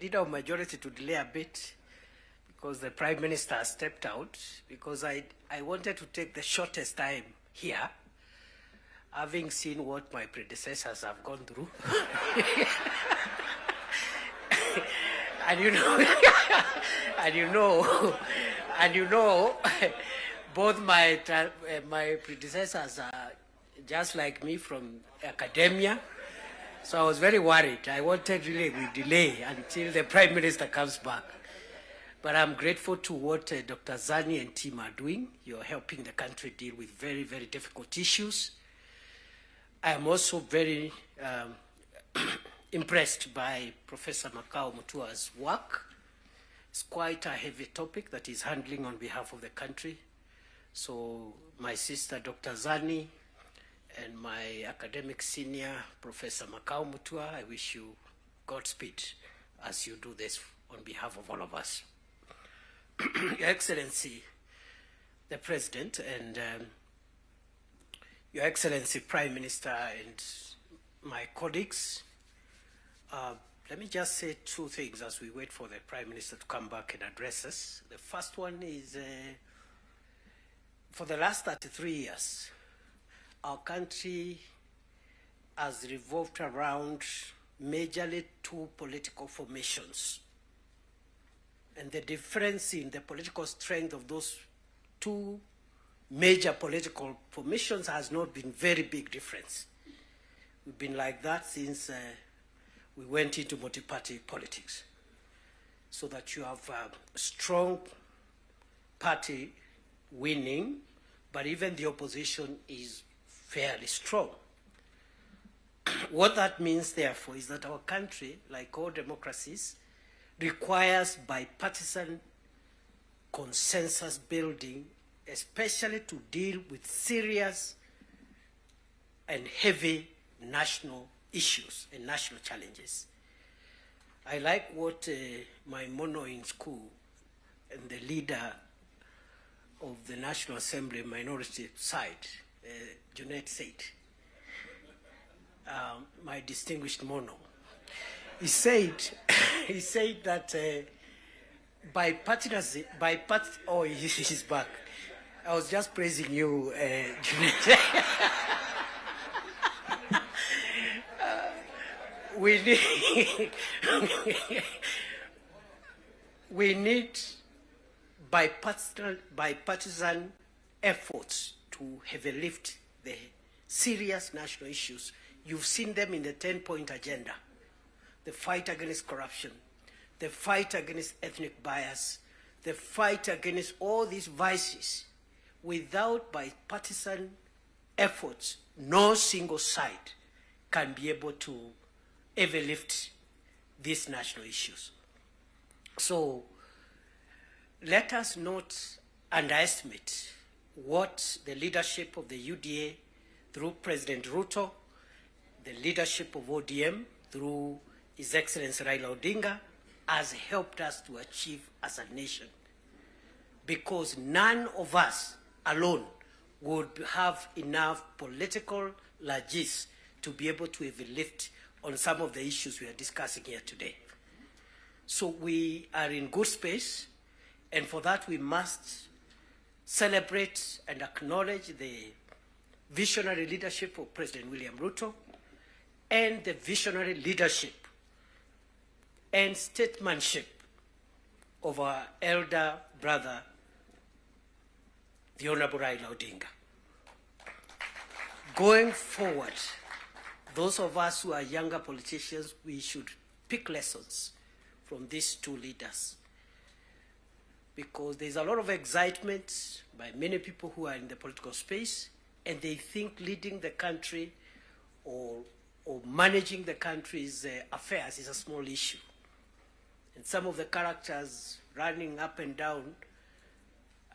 Leader of majority to delay a bit because the Prime Minister stepped out, because I wanted to take the shortest time here, having seen what my predecessors have gone through. and you know, both my predecessors are just like me from academia. So I was very worried. I wanted really we delay until the Prime Minister comes back. But I'm grateful to what Dr. Zani and team are doing. You're helping the country deal with very, very difficult issues. I am also very impressed by Professor Makao Mutua's work. It's quite a heavy topic that he's handling on behalf of the country. So my sister, Dr. Zani, and my academic senior, Professor Makao Mutua, I wish you Godspeed as you do this on behalf of all of us. Your Excellency, the President, and Your Excellency, Prime Minister, and my colleagues, let me just say two things as we wait for the Prime Minister to come back and address us. The first one is, for the last 33 years, our country has revolved around majorly two political formations. And the difference in the political strength of those two major political formations has not been very big difference. We've been like that since we went into multi-party politics. So that you have a strong party winning, but even the opposition is fairly strong. What that means, therefore, is that our country, like all democracies, requires bipartisan consensus building, especially to deal with serious and heavy national issues and national challenges. I like what my mono in school and the leader of the National Assembly minority side, Junet said, my distinguished mono. He said that bipartisan, oh, he's back. I was just praising you, Junet. We need bipartisan efforts to heavily lift the serious national issues. You've seen them in the 10-point agenda. The fight against corruption, the fight against ethnic bias, the fight against all these vices. Without bipartisan efforts, no single side can be able to ever lift these national issues. So let us not underestimate what the leadership of the UDA through President Ruto, the leadership of ODM through His Excellency Raila Odinga has helped us to achieve as a nation. Because none of us alone would have enough political largesse to be able to even lift on some of the issues we are discussing here today. So we are in good space, and for that we must celebrate and acknowledge the visionary leadership of President William Ruto and the visionary leadership and statesmanship of our elder brother, the Honorable Raila Odinga. Going forward, those of us who are younger politicians, we should pick lessons from these two leaders, because there's a lot of excitement by many people who are in the political space, and they think leading the country or managing the country's affairs is a small issue. And some of the characters running up and down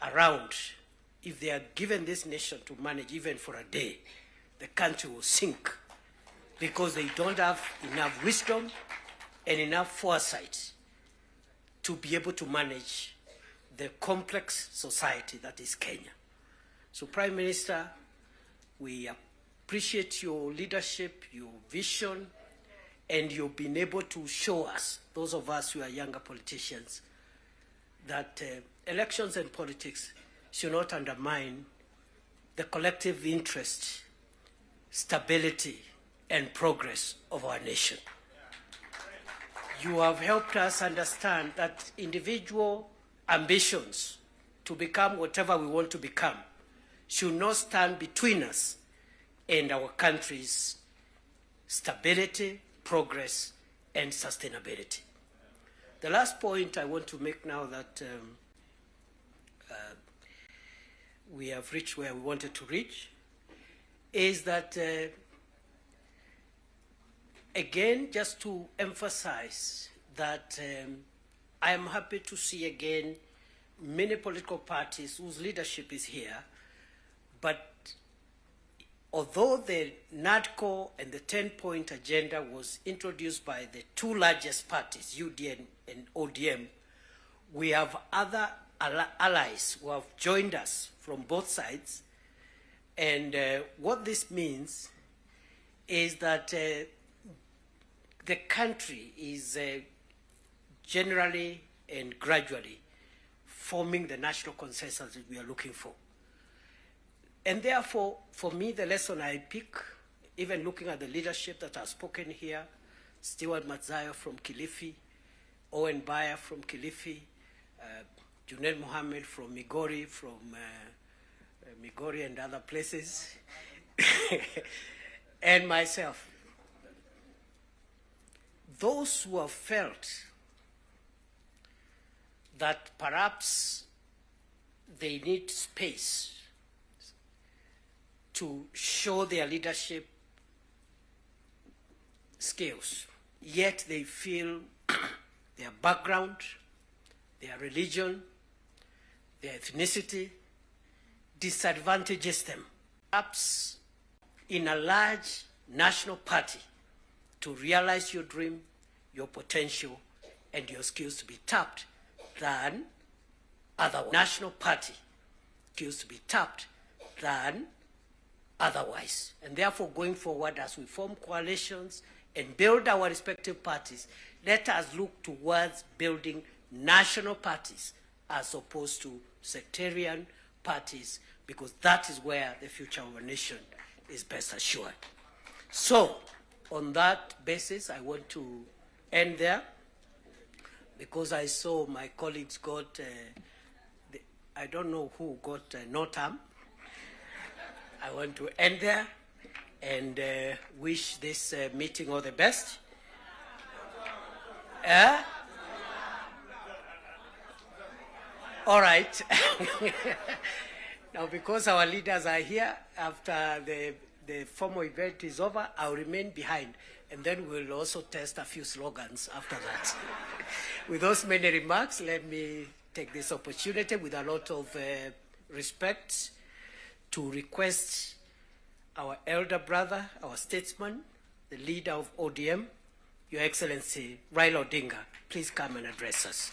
around, if they are given this nation to manage even for a day, the country will sink, because they don't have enough wisdom and enough foresight to be able to manage the complex society that is Kenya. So, Prime Minister, we appreciate your leadership, your vision, and you've been able to show us, those of us who are younger politicians, that elections and politics should not undermine the collective interest, stability, and progress of our nation. You have helped us understand that individual ambitions to become whatever we want to become should not stand between us and our country's stability, progress, and sustainability. The last point I want to make now that we have reached where we wanted to reach is that, again, just to emphasize that I am happy to see again many political parties whose leadership is here, but although the NADCO and the 10-point agenda was introduced by the two largest parties, UDN and ODM, we have other allies who have joined us from both sides. And what this means is that the country is generally and gradually forming the national consensus that we are looking for. And therefore, for me, the lesson I pick, even looking at the leadership that has spoken here, Stewart Matzaya from Kilifi, Owen Baya from Kilifi, Junaid Mohammed from Migori, Migori and other places, and myself. Those who have felt that perhaps they need space to show their leadership skills, yet they feel their background, their religion, their ethnicity disadvantages them. Perhaps in a large national party, to realize your dream, your potential, and your skills to be tapped than otherwise. National party skills to be tapped than otherwise. And therefore, going forward, as we form coalitions and build our respective parties, let us look towards building national parties as opposed to sectarian parties, because that is where the future of our nation is best assured. So, on that basis, I want to end there, because I saw my colleagues got, I don't know who got no term. I want to end there and wish this meeting all the best. All right. Now, because our leaders are here, after the formal event is over, I'll remain behind, and then we'll also test a few slogans after that. With those many remarks, let me take this opportunity with a lot of respect to request our elder brother, our statesman, the leader of ODM, Your Excellency Raila Odinga, please come and address us.